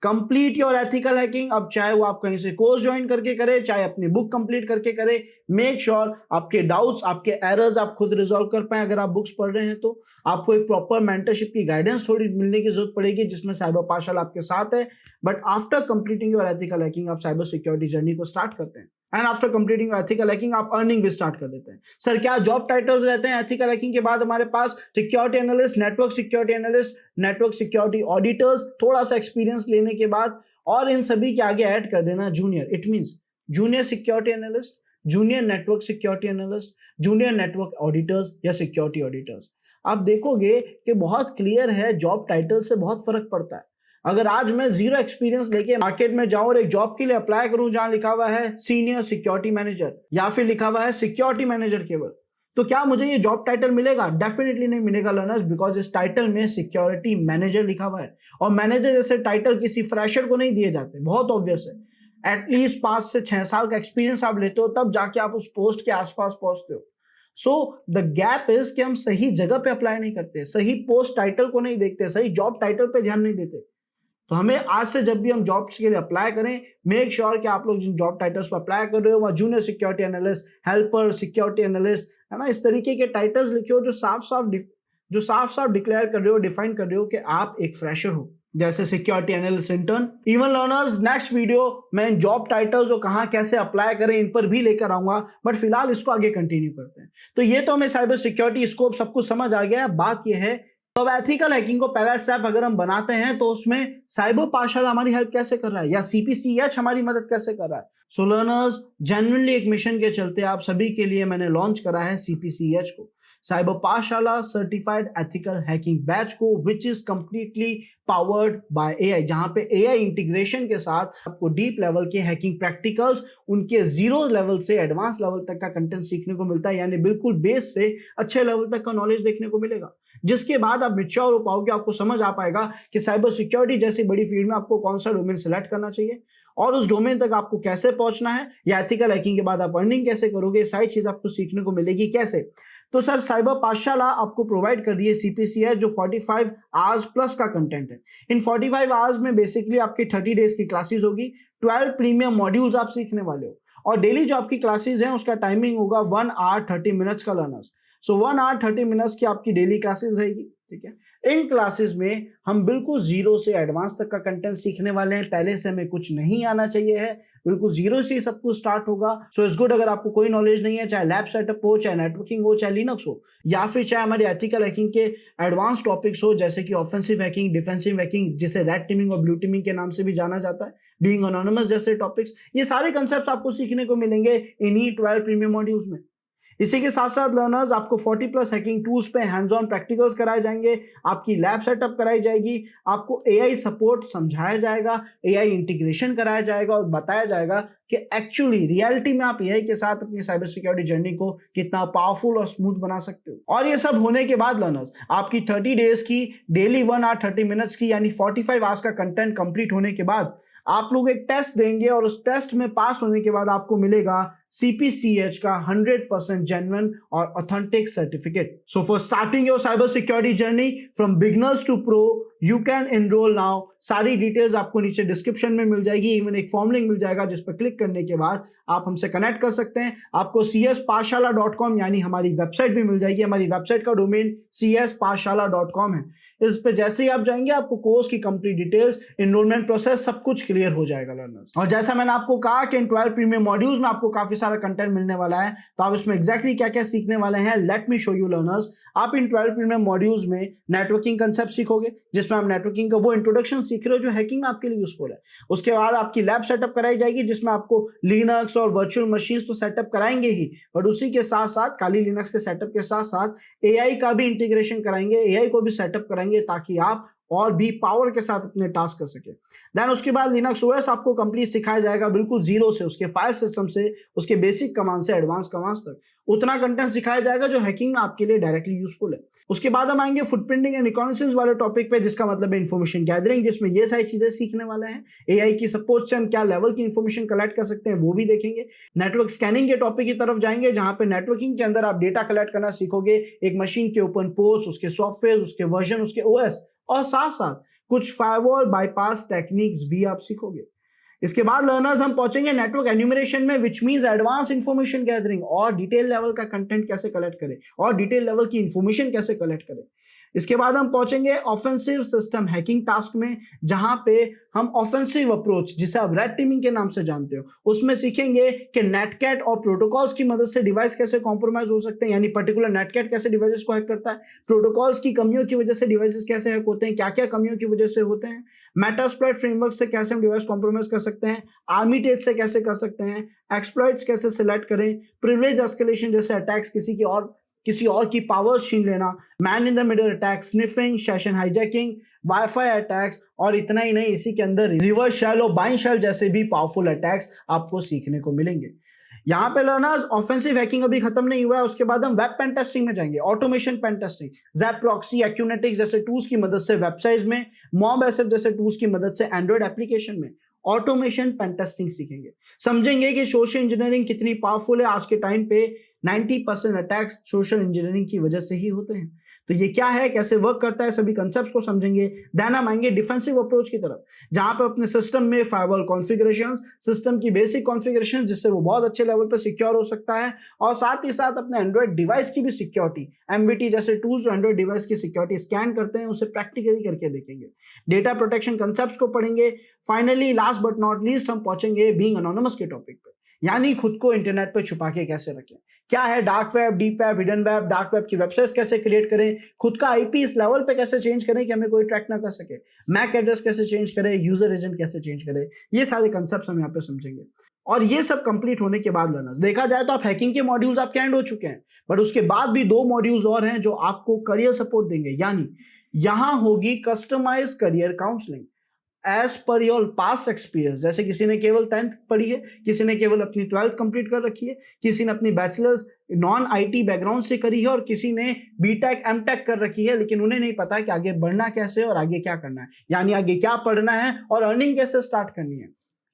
Complete your ethical hacking. अब चाहे वो आप कहीं से कोर्स ज्वाइन करके करें, चाहे अपनी बुक कंप्लीट करके करें, मेक श्योर आपके डाउट्स, आपके एरर्स आप खुद रिजॉल्व कर पाए। अगर आप बुक्स पढ़ रहे हैं तो आपको एक प्रॉपर मेंटरशिप की गाइडेंस थोड़ी मिलने की जरूरत पड़ेगी, जिसमें साइबर पार्शल आपके साथ है। But after completing your ethical hacking आप साइबर सिक्योरिटी जर्नी को स्टार्ट करते हैं, and after completing your ethical hacking आप अर्निंग भी स्टार्ट कर देते हैं। सर क्या जॉब टाइटल्स रहते हैं एथिकल हैकिंग के बाद? हमारे पास security analyst, network security analyst, network security auditors, थोड़ा सा एक्सपीरियंस लेने के बाद, और इन सभी के आगे ऐड कर देना junior. It means junior security analyst, junior network security analyst, junior network auditors या सिक्योरिटी ऑडिटर्स। आप देखोगे कि बहुत क्लियर है, जॉब टाइटल से बहुत फर्क पड़ता है। अगर आज मैं जीरो एक्सपीरियंस लेके मार्केट में जाऊं और एक जॉब के लिए अप्लाई करूं जहां लिखा हुआ है सीनियर सिक्योरिटी मैनेजर, या फिर लिखा हुआ है सिक्योरिटी मैनेजर केवल, तो क्या मुझे ये जॉब टाइटल मिलेगा? डेफिनेटली नहीं मिलेगा लर्नर्स, बिकॉज इस टाइटल में सिक्योरिटी मैनेजर लिखा हुआ है, और मैनेजर जैसे टाइटल किसी फ्रेशर को नहीं दिए जाते। बहुत ऑब्वियस है, एटलीस्ट 5 से 6 साल का एक्सपीरियंस आप लेते हो, तब जाके आप उस पोस्ट के आसपास पहुंचते हो। सो द गैप इज कि हम सही जगह पे अप्लाई नहीं करते, सही पोस्ट टाइटल को नहीं देखते, सही जॉब टाइटल पे ध्यान नहीं देते। तो हमें आज से जब भी हम जॉब्स के लिए अप्लाई करें, मेक श्योर कि आप लोग जिन जॉब टाइटल्स पर अप्लाई कर रहे हो वहाँ junior security analyst, helper, security analyst, है ना, इस तरीके के टाइटल्स लिखे हो जो साफ साफ डिक्लेयर कर रहे हो, डिफाइन कर रहे हो कि आप एक फ्रेशर हो, जैसे security analyst intern. Even learners, next video मैं इन जॉब टाइटल्स और कहाँ कैसे अप्लाई करें इन पर भी लेकर आऊंगा, बट फिलहाल इसको आगे कंटिन्यू करते हैं। तो ये तो हमें साइबर सिक्योरिटी स्कोप सब कुछ समझ आ गया है। बात ये है, तो अब एथिकल हैकिंग को पहला स्टेप अगर हम बनाते हैं तो उसमें साइबर पाठशाला हमारी हेल्प कैसे कर रहा है, या CPCH हमारी मदद कैसे कर रहा है। सो लर्नर्स, जेन्युइनली एक मिशन के चलते आप सभी के लिए मैंने लॉन्च करा है CPCH को, साइबर पाठशाला सर्टिफाइड एथिकल हैकिंग बैच को, which is completely powered by AI, जहां पे AI इंटीग्रेशन के साथ आपको डीप लेवल के हैकिंग प्रैक्टिकल्स, उनके 0 लेवल से एडवांस लेवल तक का कंटेंट सीखने को मिलता है, यानी बिल्कुल बेस से अच्छे लेवल तक का नॉलेज देखने को मिलेगा, जिसके बाद आप मैच्योर हो पाओगे, आपको समझ आ पाएगा कि साइबर सिक्योरिटी जैसी बड़ी फील्ड में आपको कौन सा डोमेन सेलेक्ट करना चाहिए और उस डोमेन तक आपको कैसे पहुंचना है, या एथिकल हैकिंग के बाद आप अर्निंग कैसे करोगे, सारी चीज आपको सीखने को मिलेगी कैसे। तो सर, साइबर पाठशाला आपको प्रोवाइड कर रही है CPCH, जो 45 आवर्स प्लस का कंटेंट है। इन 45 आवर्स में बेसिकली आपकी 30 डेज की क्लासेस होगी, 12 प्रीमियम मॉड्यूल्स आप सीखने वाले हो, और डेली जो आपकी क्लासेस हैं उसका टाइमिंग होगा 1 आवर 30 मिनट्स का लर्नर्स। सो 1 आवर 30 मिनट्स की आपकी डेली क्लासेस रहेगी, ठीक है। इन क्लासेस में हम बिल्कुल 0 से एडवांस तक का कंटेंट सीखने वाले हैं, पहले से हमें कुछ नहीं आना चाहिए है, बिल्कुल 0 से ही सब कुछ स्टार्ट होगा। सो इट्स गुड, अगर आपको कोई नॉलेज नहीं है, चाहे लैब सेटअप हो, चाहे नेटवर्किंग हो, चाहे लिनक्स हो, या फिर चाहे हमारे एथिकल हैकिंग के एडवांस टॉपिक्स हो, जैसे कि ऑफेंसिव हैकिंग, डिफेंसिव हैकिंग, जिसे रेड टीमिंग और ब्लू टीमिंग के नाम से भी जाना जाता है, बीइंग एनोनिमस जैसे टॉपिक्स, ये सारे कंसेप्ट्स आपको सीखने को मिलेंगे इन्हीं 12 प्रीमियम मॉड्यूल्स में। इसी के साथ साथ लर्नर्स, आपको 40+ हैकिंग टूल्स पे हैंड्स ऑन प्रैक्टिकल्स कराए जाएंगे, आपकी लैब सेटअप कराई जाएगी, आपको AI सपोर्ट समझाया जाएगा, AI इंटीग्रेशन कराया जाएगा और बताया जाएगा कि एक्चुअली रियलिटी में आप AI के साथ अपनी साइबर सिक्योरिटी जर्नी को कितना पावरफुल और स्मूथ बना सकते हो। और ये सब होने के बाद लर्नर्स, आपकी 30 डेज की डेली 1 आवर 30 मिनट्स की यानी 45 आवर्स का कंटेंट कंप्लीट होने के बाद आप लोग एक टेस्ट देंगे, और उस टेस्ट में पास होने के बाद आपको मिलेगा CPCH का 100% जेन्युइन और authentic certificate. So for starting your cyber security journey from beginners to pro, you can enroll now. सारी डिटेल्स आपको नीचे डिस्क्रिप्शन में मिल जाएगी, इवन एक फॉर्म लिंक मिल जाएगा जिस पर क्लिक करने के बाद आप हमसे कनेक्ट कर सकते हैं। आपको cspathshala.com यानी हमारी वेबसाइट भी मिल जाएगी। हमारी वेबसाइट का डोमेन cspathshala.com है। इस पे जैसे ही आप जाएंगे आपको कोर्स की कंप्लीट डिटेल्स, एनरोलमेंट प्रोसेस सब कुछ क्लियर हो जाएगा लर्नर्स। और जैसा मैंने आपको कहा कि इन 12 प्रीमियम मॉड्यूल्स में आपको काफी सारा कंटेंट मिलने वाला है, तो आप इसमें एग्जैक्टली क्या क्या सीखने वाले हैं, late me show you learners. आप इन 12 प्रीमियम मॉड्यूल्स में नेटवर्किंग कंसेप्ट सीखोगे, जिसमें आप नेटवर्किंग का वो इंट्रोडक्शन सीख रहे हो जो हैकिंग में आपके लिए यूजफुल है। उसके बाद आपकी लैब सेटअप कराई जाएगी, जिसमें आपको लिनक्स और वर्चुअल मशीन्स तो सेटअप कराएंगे ही, बट उसी के साथ साथ खाली लिनक्स के सेटअप के साथ साथ AI का भी इंटीग्रेशन कराएंगे, AI को भी सेटअप कराएंगे, ताकि आप और भी पावर के साथ अपने टास्क कर सके। देन उसके बाद लिनक्स OS आपको कंप्लीट सिखाया जाएगा, बिल्कुल 0 से, उसके फाइल सिस्टम से, उसके बेसिक कमांड से एडवांस कमांड्स तक उतना कंटेंट सिखाया जाएगा जो हैकिंग में आपके लिए डायरेक्टली यूजफुल है। उसके बाद हम आएंगे फुटप्रिंटिंग एंड रिकॉग्निशंस वाले टॉपिक पे, जिसका मतलब है इन्फॉर्मेशन गैदरिंग, जिसमें ये सारी चीजें सीखने वाले हैं। AI की सपोर्ट से हम क्या लेवल की इन्फॉर्मेशन कलेक्ट कर सकते हैं वो भी देखेंगे। नेटवर्क स्कैनिंग के टॉपिक की तरफ जाएंगे, जहां पे नेटवर्किंग के अंदर आप डेटा कलेक्ट करना सीखोगे, एक मशीन के ओपन पोर्ट्स, उसके सॉफ्टवेयर, उसके वर्जन, उसके OS, और साथ साथ कुछ फायरवॉल बाईपास टेक्निक्स भी आप सीखोगे। इसके बाद लर्नर्स हम पहुंचेंगे नेटवर्क एन्यूमरेशन में, which means advance information gathering, और डिटेल लेवल का कंटेंट कैसे कलेक्ट करें और डिटेल लेवल की इंफॉर्मेशन कैसे कलेक्ट करें। इसके बाद हम पहुंचेंगे ऑफेंसिव सिस्टम हैकिंग टास्क में, जहां पे हम ऑफेंसिव अप्रोच, जिसे आप रेड टीमिंग के नाम से जानते हो, उसमें सीखेंगे कि नेटकैट और प्रोटोकॉल्स की मदद से डिवाइस कैसे कॉम्प्रोमाइज हो सकते हैं, यानी पर्टिकुलर नेटकैट कैसे डिवाइसेस को हैक करता है, प्रोटोकॉल्स की कमियों की वजह से डिवाइसेस कैसे हैक होते हैं, क्या क्या कमियों की वजह से होते हैं, मेटास्प्लॉइट फ्रेमवर्क से कैसे हम डिवाइस कॉम्प्रोमाइज कर सकते हैं, आर्मी टेज से कैसे कर सकते हैं, एक्सप्लॉइट्स कैसे सिलेक्ट करें, प्रिविलेज एस्केलेशन जैसे अटैक्स, किसी और की पावर्स छीन लेना, man in the middle attack, sniffing, session hijacking, wifi attacks, और इतना ही नहीं, इसी के अंदर रिवर्स शेल और बाइंड शेल जैसे भी पावरफुल अटैक्स आपको सीखने को मिलेंगे। यहाँ पे लर्नर्स ऑफेंसिव हैकिंग अभी खत्म नहीं हुआ है, उसके बाद हम वेब पेन टेस्टिंग में जाएंगे, automation pen testing, ZAP proxy, Acunetix जैसे टूल्स की मदद से वेबसाइट्स में, मॉब एसएफ जैसे टूल्स की मदद से एंड्रॉइड एप्लीकेशन में ऑटोमेशन पेन टेस्टिंग सीखेंगे। समझेंगे कि सोशल इंजीनियरिंग कितनी पावरफुल है। आज के टाइम पे 90% अटैक्स सोशल इंजीनियरिंग की वजह से ही होते हैं। तो ये क्या है, कैसे वर्क करता है, सभी कंसेप्ट्स को समझेंगे। देन हम आएंगे डिफेंसिव अप्रोच की तरफ, जहां पे अपने सिस्टम में फायरवॉल कॉन्फ़िगरेशंस, सिस्टम की बेसिक कॉन्फ़िगरेशन जिससे वो बहुत अच्छे लेवल पे सिक्योर हो सकता है, और साथ ही साथ अपने एंड्रॉइड डिवाइस की भी सिक्योरिटी, एमवीटी जैसे टूल्स जो एंड्रॉइड डिवाइस की सिक्योरिटी स्कैन करते हैं उसे प्रैक्टिकली करके देखेंगे। डेटा प्रोटेक्शन कंसेप्ट्स को पढ़ेंगे। Finally last but not least हम पहुंचेंगे बीइंग एनोनिमस के टॉपिक पे, यानी खुद को इंटरनेट पे छुपा के कैसे रखें, क्या है dark web, deep web, hidden web, dark web की वेबसाइट्स कैसे क्रिएट करें, खुद का आईपी इस लेवल पे कैसे चेंज करें कि हमें कोई ट्रैक ना कर सके, मैक एड्रेस कैसे चेंज करें, यूजर एजेंट कैसे चेंज करें, ये सारे कंसेप्ट्स हम यहाँ पे समझेंगे। और ये सब कंप्लीट होने के बाद लर्नर्स, देखा जाए तो आप हैकिंग के मॉड्यूल्स आपके एंड हो चुके हैं, बट उसके बाद भी 2 मॉड्यूल्स और हैं जो आपको करियर सपोर्ट देंगे। यानी यहां होगी customise career counselling as per your past experience. जैसे किसी ने केवल 10th पढ़ी है, किसी ने केवल अपनी 12th कंप्लीट कर रखी है, किसी ने अपनी बैचलर्स नॉन आईटी बैकग्राउंड से करी है, और किसी ने बीटेक एमटेक कर रखी है, लेकिन उन्हें नहीं पता कि आगे बढ़ना कैसे है और आगे क्या करना है, यानी आगे क्या पढ़ना है और अर्निंग कैसे स्टार्ट करनी है।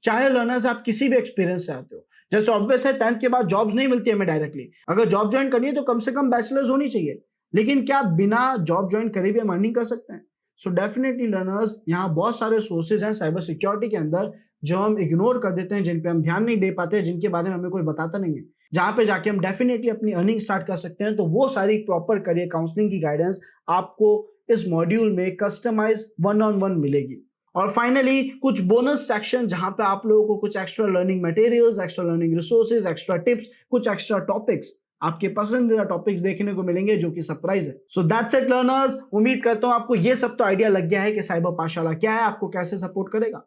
चाहे लर्नर्स आप किसी भी एक्सपीरियंस से आते हो, जैसे ऑब्वियस है 10th के बाद जॉब्स नहीं मिलती हमें डायरेक्टली, अगर जॉब ज्वाइन करनी है तो कम से कम बैचलर्स होनी चाहिए, लेकिन क्या बिना जॉब ज्वाइन करे भी हम अर्निंग कर सकते हैं? सो डेफिनेटली लर्नर्स, यहाँ बहुत सारे सोर्सेज हैं साइबर सिक्योरिटी के अंदर जो हम इग्नोर कर देते हैं, जिन पे हम ध्यान नहीं दे पाते, जिनके बारे में हमें कोई बताता नहीं है, जहाँ पे जाके हम डेफिनेटली अपनी अर्निंग स्टार्ट कर सकते हैं। तो वो सारी प्रॉपर करियर काउंसलिंग की गाइडेंस आपको इस मॉड्यूल में कस्टमाइज 1-on-1 मिलेगी। और फाइनली कुछ बोनस सेक्शन जहां पे आप लोगों को कुछ extra learning materials, extra learning resources, extra tips, कुछ एक्स्ट्रा टॉपिक्स, आपके पसंदीदा टॉपिक्स देखने को मिलेंगे जो कि सरप्राइज है। सो दैट्स इट लर्नर्स, उम्मीद करता हूं आपको ये सब तो आइडिया लग गया है कि साइबर पाठशाला क्या है, आपको कैसे सपोर्ट करेगा।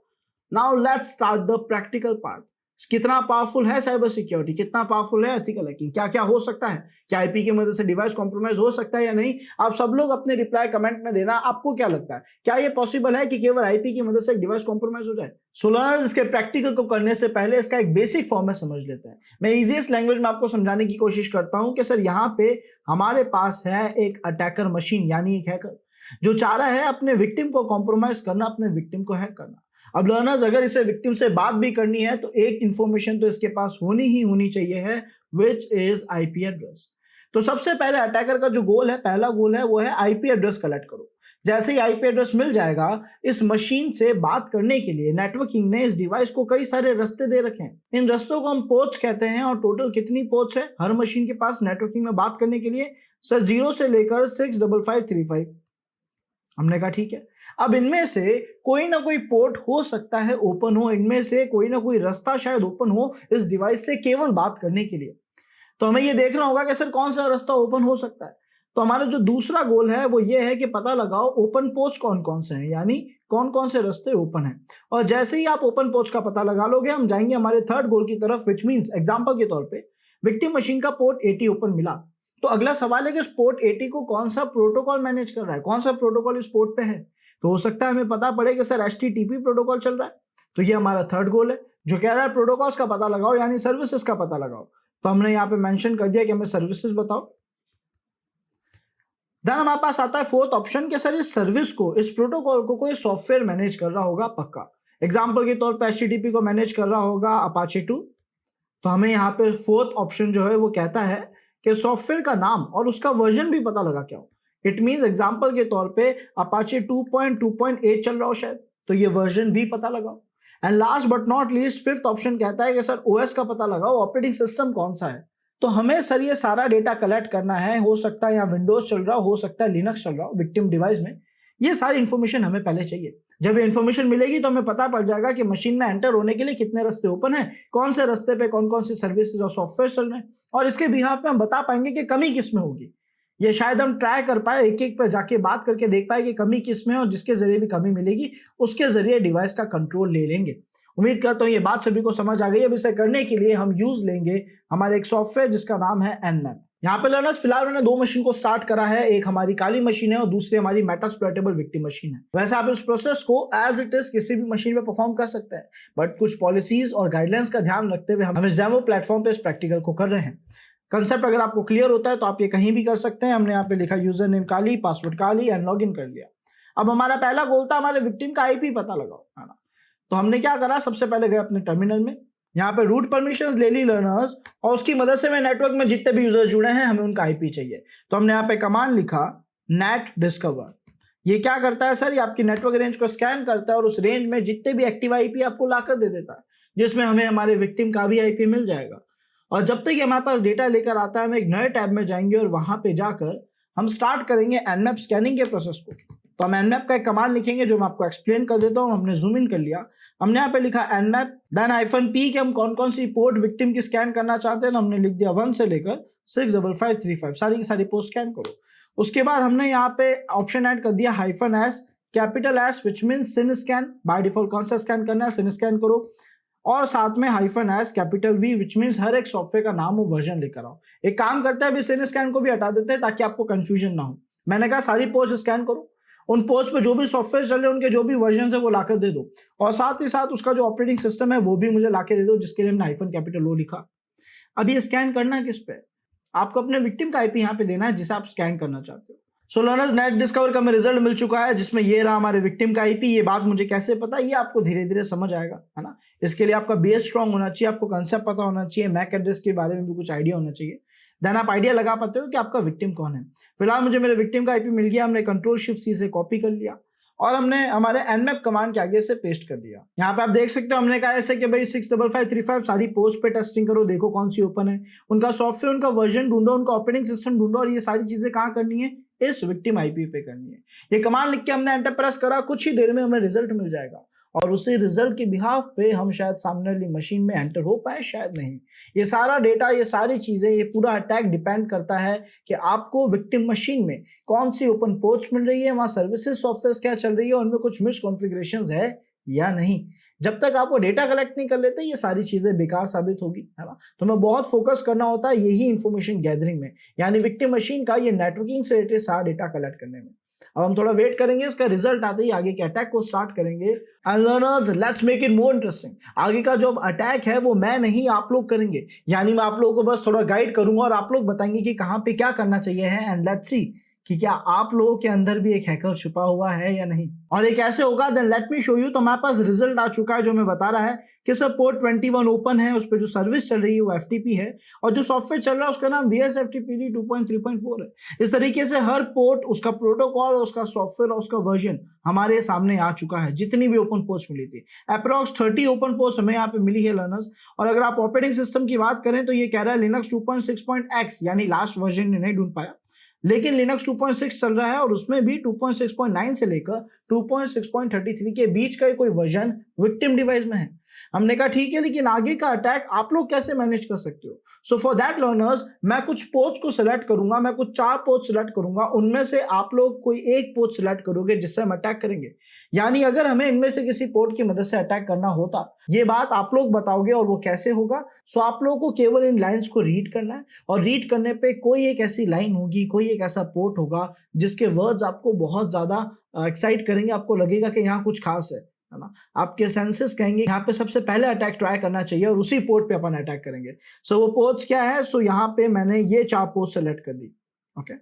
Now let's start the practical part. कितना पावरफुल है साइबर सिक्योरिटी, कितना पावरफुल है एथिकल हैकिंग, क्या क्या हो सकता है, क्या आईपी की मदद से डिवाइस कॉम्प्रोमाइज हो सकता है या नहीं। आप सब लोग अपने रिप्लाई कमेंट में देना, आपको क्या लगता है, क्या ये पॉसिबल है कि केवल आईपी की मदद से एक डिवाइस कॉम्प्रोमाइज हो जाए। सो लर्नर्स, इसके प्रैक्टिकल को करने से पहले इसका एक बेसिक फॉर्मेट समझ लेते हैं। मैं इजीएस्ट लैंग्वेज में आपको समझाने की कोशिश करता हूं कि सर यहाँ पे हमारे पास है एक अटैकर मशीन, यानी एक हैकर जो चाह रहा है अपने विक्टिम को कॉम्प्रोमाइज करना, अपने विक्टिम को हैक करना। अब लर्नर्स, अगर इसे विक्टिम से बात भी करनी है तो एक इंफॉर्मेशन तो इसके पास होनी चाहिए है, विच इज आईपी एड्रेस। तो सबसे पहले अटैकर का जो गोल है, पहला गोल है, वो है आईपी एड्रेस कलेक्ट करो। जैसे ही आईपी एड्रेस मिल जाएगा, इस मशीन से बात करने के लिए नेटवर्किंग ने इस डिवाइस को कई सारे रास्ते दे रखे हैं। इन रास्तों को हम पोर्ट्स कहते हैं। और टोटल कितनी पोर्ट्स है हर मशीन के पास नेटवर्किंग में बात करने के लिए? सर 0 से लेकर 65535। हमने कहा ठीक है। अब इनमें से कोई ना कोई पोर्ट हो सकता है ओपन हो, इनमें से कोई ना कोई रास्ता शायद ओपन हो इस डिवाइस से केवल बात करने के लिए। तो हमें ये देखना होगा कि सर कौन सा रास्ता ओपन हो सकता है। तो हमारा जो दूसरा गोल है वो ये है कि पता लगाओ ओपन पोर्ट्स कौन कौन से हैं, यानी कौन कौन से रास्ते ओपन हैं। और जैसे ही आप ओपन पोर्ट्स का पता लगा लोगे, हम जाएंगे हमारे थर्ड गोल की तरफ, विच मीन्स एग्जाम्पल के तौर पे विक्टिम मशीन का पोर्ट 80 ओपन मिला, तो अगला सवाल है कि इस पोर्ट 80 को कौन सा प्रोटोकॉल मैनेज कर रहा है, कौन सा प्रोटोकॉल इस पोर्ट पे है। तो हो सकता है हमें पता पड़े कि सर HTTP प्रोटोकॉल चल रहा है, तो ये हमारा थर्ड गोल है जो कह रहा है प्रोटोकॉल्स का पता लगाओ, यानी सर्विसेज का पता लगाओ। तो हमने यहाँ पे मेंशन कर दिया कि हमें सर्विसेज बताओ। देन हमारे पास आता है फोर्थ ऑप्शन कि सर इस सर्विस को, इस प्रोटोकॉल को कोई सॉफ्टवेयर मैनेज कर रहा होगा पक्का। एग्जाम्पल के तौर पर HTTP को मैनेज कर रहा होगा Apache 2। तो हमें यहाँ पे फोर्थ ऑप्शन जो है वो कहता है कि सॉफ्टवेयर का नाम और उसका वर्जन भी पता लगा क्या हो। इट मीन्स एग्जाम्पल के तौर पे Apache 2.2.8 चल रहा हो शायद, तो ये वर्जन भी पता लगाओ। And last but not least fifth option कहता है कि सर OS का पता लगाओ, ऑपरेटिंग सिस्टम कौन सा है। तो हमें सर ये सारा डेटा कलेक्ट करना है, हो सकता है यहाँ विंडोज चल रहा हो सकता है लिनक्स चल रहा हो विक्टिम डिवाइस में। ये सारी इन्फॉर्मेशन हमें पहले चाहिए। जब ये इन्फॉर्मेशन मिलेगी तो हमें पता पड़ जाएगा कि मशीन में एंटर होने के लिए कितने रास्ते ओपन है, कौन से रास्ते पे कौन कौन सी सर्विसेज और सॉफ्टवेयर चल रहे हैं, और इसके बिहाफ पे हम बता पाएंगे कि कमी किस में होगी। ये शायद हम ट्राई कर पाए, एक एक पे जाके बात करके देख पाए कि कमी किस में है, और जिसके जरिए भी कमी मिलेगी उसके जरिए डिवाइस का कंट्रोल ले लेंगे। उम्मीद करता हूँ ये बात सभी को समझ आ गई। अब इसे करने के लिए हम यूज लेंगे हमारे एक सॉफ्टवेयर जिसका नाम है Nmap। यहाँ पे लर्नर्स फिलहाल मैंने दो मशीन को स्टार्ट करा है, एक हमारी काली मशीन है और दूसरी हमारी मेटास्प्लॉइटेबल विक्टिम मशीन है। वैसे आप इस प्रोसेस को एज इट इज किसी भी मशीन पे परफॉर्म कर सकते हैं, बट कुछ पॉलिसीज और गाइडलाइंस का ध्यान रखते हुए हम इस डेमो प्लेटफॉर्म पे इस प्रैक्टिकल को कर रहे हैं। कंसेप्ट अगर आपको क्लियर होता है तो आप ये कहीं भी कर सकते हैं। हमने यहाँ पे लिखा user name Kali, password Kali and log in कर लिया। अब हमारा पहला गोल था हमारे विक्टिम का आईपी पता लगाओ, है ना। तो हमने क्या करा, सबसे पहले गए अपने टर्मिनल में, यहाँ पे रूट परमिशंस ले ली लर्नर्स, और उसकी मदद से मैं नेटवर्क में जितने भी यूजर्स जुड़े हैं हमें उनका आईपी चाहिए। तो हमने यहाँ पे कमांड लिखा नेट डिस्कवर। ये क्या करता है सर, ये आपकी नेटवर्क रेंज को स्कैन करता है और उस रेंज में जितने भी एक्टिव आईपी आपको लाकर दे देता है, जिसमें हमें हमारे विक्टिम का भी आईपी मिल जाएगा। और जब तक ये हमारे पास डेटा लेकर आता है, हम एक नए टैब में जाएंगे और वहां पे जाकर हम स्टार्ट करेंगे एनमैप स्कैनिंग के प्रोसेस को। तो हम एनमैप का एक कमांड लिखेंगे जो मैं आपको एक्सप्लेन कर देता हूँ। हमने जूम इन कर लिया, हमने यहाँ पे लिखा एनमैप देन -p कि हम कौन कौन सी पोर्ट विक्टिम की स्कैन करना चाहते हैं। तो हमने लिख दिया 1 से लेकर 65535, सारी की सारी पोर्ट स्कैन करो। उसके बाद हमने यहाँ पे ऑप्शन ऐड कर दिया -S, capital S which mean SYN scan. By default कौन सा स्कैन करना है, सिन स्कैन करो। और साथ में -S capital V which means हर एक सॉफ्टवेयर का नाम और वर्जन लेकर आओ। एक काम करते हैं, अभी सिन स्कैन को भी हटा देते हैं ताकि आपको कंफ्यूजन ना हो। मैंने कहा सारी पोस्ट स्कैन करो, उन पोस्ट पे जो भी सॉफ्टवेयर चल रहे हैं उनके जो भी वर्जन है वो लाकर दे दो, और साथ ही साथ उसका जो ऑपरेटिंग सिस्टम है वो भी मुझे लाके दे दो, जिसके लिए हमने -O लिखा। अब ये स्कैन करना है किस पे, आपको अपने विक्टिम का आईपी यहाँ पे देना है जिसे आप स्कैन करना चाहते हो। सो लर्नर्स नेट डिस्कवर का हमें रिजल्ट मिल चुका है, जिसमें ये रहा हमारे विक्टिम का आईपी। ये बात मुझे कैसे पता, ये आपको धीरे धीरे समझ आएगा, है ना। इसके लिए आपका बेस स्ट्रांग होना चाहिए, आपको कंसेप्ट पता होना चाहिए, मैक एड्रेस के बारे में भी कुछ आइडिया होना चाहिए, देन आप आइडिया लगा पाते हो कि आपका विक्टिम कौन है। फिलहाल मुझे मेरे विक्टिम का आईपी मिल गया, हमने Ctrl+Shift+C से कॉपी कर लिया और हमने हमारे nmap कमांड के आगे से पेस्ट कर दिया। यहाँ पे आप देख सकते हो हमने कहा ऐसे कि भाई 65535 सारी पोस्ट पे टेस्टिंग करो, देखो कौन सी ओपन है, उनका सॉफ्टवेयर, उनका वर्जन ढूंढो, उनका ऑपरेटिंग सिस्टम ढूंढो, और ये सारी चीजें कहाँ करनी है, इस विक्टिम आईपी पे करनी है। ये कमांड लिख के हमने एंटर प्रेस करा, कुछ ही देर में हमें रिजल्ट मिल जाएगा, और उसी रिजल्ट के बिहाफ पे हम शायद सामने वाली मशीन में एंटर हो पाए, शायद नहीं। ये सारा डेटा, ये सारी चीजें, ये पूरा अटैक डिपेंड करता है कि आपको विक्टिम मशीन में कौन सी ओपन पोर्ट्स मिल रही है, वहां सर्विसेज सॉफ्टवेयर क्या चल रही है, उनमें कुछ मिस कॉन्फ़िगरेशंस है या नहीं। जब तक आप वो डेटा कलेक्ट नहीं कर लेते, ये सारी चीजें बेकार साबित होगी, है ना। तो हमें बहुत फोकस करना होता है यही इंफॉर्मेशन गैदरिंग में, यानी विक्टिम मशीन का ये नेटवर्किंग से रिलेटेड सारा डेटा कलेक्ट करने में। अब हम थोड़ा वेट करेंगे, इसका रिजल्ट आते ही आगे के अटैक को स्टार्ट करेंगे। And learners, let's make it more interesting. आगे का जो अटैक है वो मैं नहीं आप लोग करेंगे, यानी मैं आप लोगों को बस थोड़ा गाइड करूंगा और आप लोग बताएंगे कि कहाँ पे क्या करना चाहिए है। एंड लेट्स सी कि क्या आप लोगों के अंदर भी एक हैकर छुपा हुआ है या नहीं, और ये कैसे होगा, then let me show you. तो हमारे पास रिजल्ट आ चुका है जो हमें बता रहा है कि सर पोर्ट 21 ओपन है, उस पर जो सर्विस चल रही है वो FTP है, और जो सॉफ्टवेयर चल रहा है उसका नाम VSFTPD 2.3.4 है। इस तरीके से हर पोर्ट, उसका प्रोटोकॉल, उसका सॉफ्टवेयर और उसका वर्जन हमारे सामने आ चुका है। जितनी भी ओपन पोस्ट मिली थी, अप्रॉक्स 30 ओपन पोस्ट हमें यहाँ पे मिली है लर्नर्स। और अगर आप ऑपरेटिंग सिस्टम की बात करें तो ये कह रहा है लिनक्स 2.6.x, यानी लास्ट वर्जन ने नहीं ढूंढ पाया, लेकिन लिनक्स 2.6 चल रहा है, और उसमें भी 2.6.9 से लेकर 2.6.33 के बीच का कोई वर्जन विक्टिम डिवाइस में है। हमने कहा ठीक है, लेकिन आगे का अटैक आप लोग कैसे मैनेज कर सकते हो। सो फॉर दैट लर्नर्स, मैं कुछ पोस्ट को सिलेक्ट करूंगा, मैं कुछ 4 पोस्ट सिलेक्ट करूंगा, उनमें से आप लोग कोई एक पोस्ट सिलेक्ट करोगे जिससे हम अटैक करेंगे। यानी अगर हमें इनमें से किसी पोर्ट की मदद से अटैक करना होता, ये बात आप लोग बताओगे, और वो कैसे होगा। सो आप लोगों को केवल इन लाइंस को रीड करना है, और रीड करने पे कोई एक ऐसी लाइन होगी, कोई एक ऐसा पोर्ट होगा जिसके वर्ड्स आपको बहुत ज्यादा एक्साइट करेंगे, आपको लगेगा कि यहाँ कुछ खास है ना। आपके सेंसेस कहेंगे यहाँ पे सबसे पहले अटैक ट्राई करना चाहिए, और उसी पोर्ट पे अपन अटैक करेंगे। सो वो पोर्ट्स क्या है, सो यहाँ पे मैंने ये 4 पोस्ट सेलेक्ट कर दी। ओके,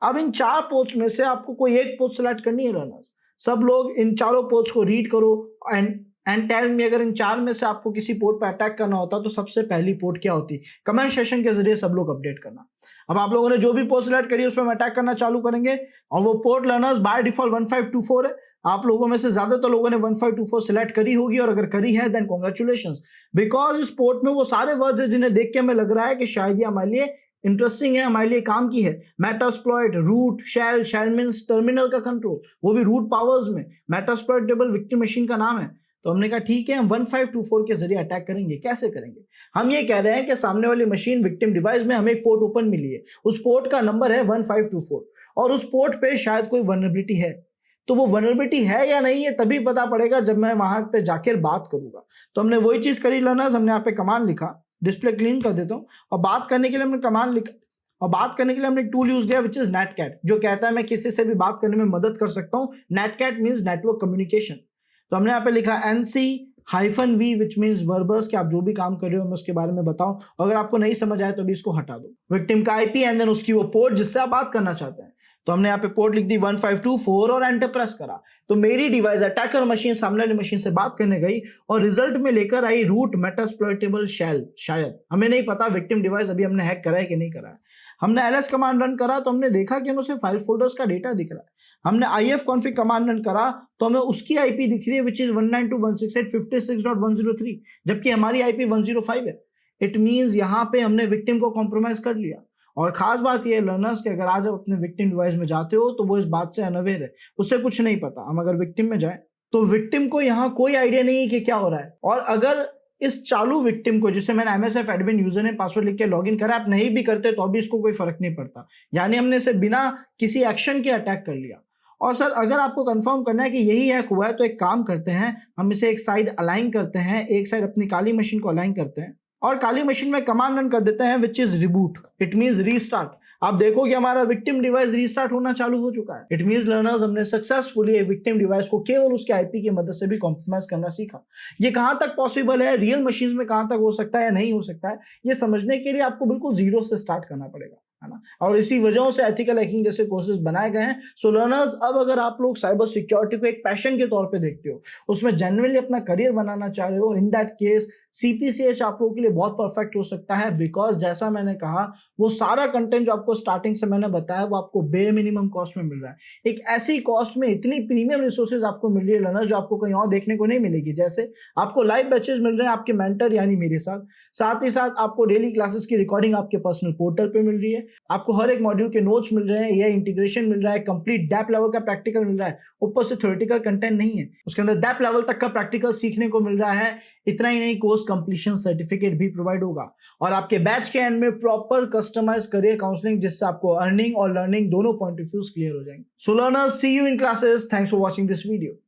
अब इन 4 पोस्ट में से आपको कोई एक पोस्ट सेलेक्ट करनी है रनर्स। सब लोग इन चारों पोस्ट को रीड करो एंड टेल मी, अगर इन 4 में से आपको किसी पोर्ट पर अटैक करना होता तो सबसे पहली पोर्ट क्या होती। कमेंट सेशन के जरिए सब लोग अपडेट करना। अब आप लोगों ने जो भी पोस्ट सेलेक्ट करी उस पर हम अटैक करना चालू करेंगे, और वो पोर्ट लर्नर्स बाय डिफॉल्ट 1524 है। आप लोगों में से ज्यादातर लोगों ने 1524 सिलेक्ट करी होगी, और अगर करी है देन कॉन्ग्रेचुलेशंस, बिकॉज इस पोर्ट में वो सारे वर्ड्स हैं जिन्हें देख के हमें लग रहा है कि शायद ये हमारे लिए इंटरेस्टिंग है, हमारे लिए काम की है। Metasploit, root, shell means terminal का कंट्रोल, वो भी रूट पावर्स में। मेटास्प्लॉइटेबल विक्टिम मशीन का नाम है। तो हमने कहा ठीक है, हम 1524 के जरिए अटैक करेंगे। कैसे करेंगे, हम ये कह रहे हैं कि सामने वाली मशीन विक्टिम डिवाइस में हमें एक पोर्ट ओपन मिली है, उस पोर्ट का नंबर है 1524, और उस पोर्ट पे शायद कोई वल्नरेबिलिटी है। तो वो वल्नरेबिलिटी है या नहीं, ये तभी पता पड़ेगा जब मैं वहां पे जाकर बात करूंगा। तो हमने वही चीज करी लर्नर्स, हमने यहाँ पे कमांड लिखा, डिस्प्ले क्लीन कर देता हूँ, और बात करने के लिए हमने कमांड लिखा, और बात करने के लिए हमने एक टूल यूज किया विच इज नेटकैट, जो कहता है मैं किसी से भी बात करने में मदद कर सकता हूँ। नेटकैट मीन्स नेटवर्क कम्युनिकेशन। तो हमने यहाँ पे लिखा NC-V विच मीन्स वर्बस, कि आप जो भी काम कर रहे हो मैं उसके बारे में बताऊं, अगर आपको नहीं समझ आए तो भी इसको हटा दो। विक्टिम का IP एंड देन उसकी वो पोर्ट जिससे आप बात करना चाहते हैं। तो हमने यहाँ पे पोर्ट लिख दी 1524 और एंटर प्रेस करा, तो मेरी डिवाइस अटैकर मशीन सामने वाली मशीन से बात करने गई और रिजल्ट में लेकर आई रूट मेटास्प्लॉइटेबल शेल। शायद हमें नहीं पता विक्टिम डिवाइस अभी हमने हैक करा है कि नहीं करा है। हमने ls कमांड रन करा तो हमने देखा कि हमें उसे फाइल फोल्डर्स का डेटा दिख रहा है। हमने ifconfig कमांड रन करा तो हमें उसकी IP दिख रही है विच इज 192.168.56.103, जबकि हमारी IP 105 है। इट मींस यहाँ पे हमने विक्टिम को कॉम्प्रोमाइज कर लिया। और खास बात यह है लर्नर्स कि अगर आज आप अपने विक्टिम डिवाइस में जाते हो तो वो इस बात से अनअवेयर है, उसे कुछ नहीं पता। हम अगर विक्टिम में जाए तो विक्टिम को यहाँ कोई आइडिया नहीं है कि क्या हो रहा है। और अगर इस चालू विक्टिम को, जिसे मैंने MSF एडमिन यूजर ने पासवर्ड लिख के लॉगिन करा, आप नहीं भी करते तो अभी इसको कोई फर्क नहीं पड़ता, यानी हमने इसे बिना किसी एक्शन के अटैक कर लिया। और सर अगर आपको कंफर्म करना है कि यही हैक हुआ है तो एक काम करते हैं, हम इसे एक साइड अलाइन करते हैं, एक साइड अपनी काली मशीन को अलाइन करते हैं और काली मशीन में कमांड रन कर देते हैं which is reboot. It means restart. आप देखो कि हमारा विक्टिम डिवाइस रीस्टार्ट होना चालू हो चुका है। इट मींस लर्नर्स हमने सक्सेसफुली एक विक्टिम डिवाइस को केवल उसके IP की मदद से भी कॉम्प्रोमाइज करना सीखा। ये कहां तक पॉसिबल है, रियल मशीन में कहां तक हो सकता है या नहीं हो सकता है, ये समझने के लिए आपको बिल्कुल जीरो से स्टार्ट करना पड़ेगा, है ना। और इसी वजहों से एथिकल हैकिंग जैसे कोर्सेज बनाए गए हैं। सो लर्नर्स, अब अगर आप लोग साइबर सिक्योरिटी को एक पैशन के तौर पे देखते हो, उसमें जेन्युइनली अपना करियर बनाना चाह रहे हो, इन दैट केस CPCH आप लोगों के लिए बहुत परफेक्ट हो सकता है। बिकॉज जैसा मैंने कहा, वो सारा कंटेंट जो आपको स्टार्टिंग से मैंने बताया वो आपको बे मिनिमम कॉस्ट में मिल रहा है। एक ऐसी कॉस्ट में इतनी प्रीमियम रिसोर्सेज आपको मिल रही है लर्नर्स, जो आपको कहीं और देखने को नहीं मिलेगी। जैसे आपको लाइव बैचेस मिल रहे हैं आपके मेंटर यानी मेरे साथ ही साथ आपको डेली क्लासेस की रिकॉर्डिंग आपके पर्सनल पोर्टल पे मिल रही है, आपको हर एक मॉड्यूल के नोट्स मिल रहे हैं, ये इंटीग्रेशन मिल रहा है, कंप्लीट डेप्थ लेवल का प्रैक्टिकल मिल रहा है, ऊपर से थ्योरेटिकल कंटेंट नहीं है, उसके अंदर डेप्थ लेवल तक का प्रैक्टिकल सीखने को मिल रहा है। इतना ही नहीं, कोर्स कंप्लीशन सर्टिफिकेट भी प्रोवाइड होगा और आपके बैच के एंड में प्रॉपर कस्टमाइज करियर काउंसलिंग, जिससे आपको अर्निंग और लर्निंग दोनों पॉइंट ऑफ व्यूज क्लियर हो जाएंगे। So learners, see you in classes. Thanks for watching this video.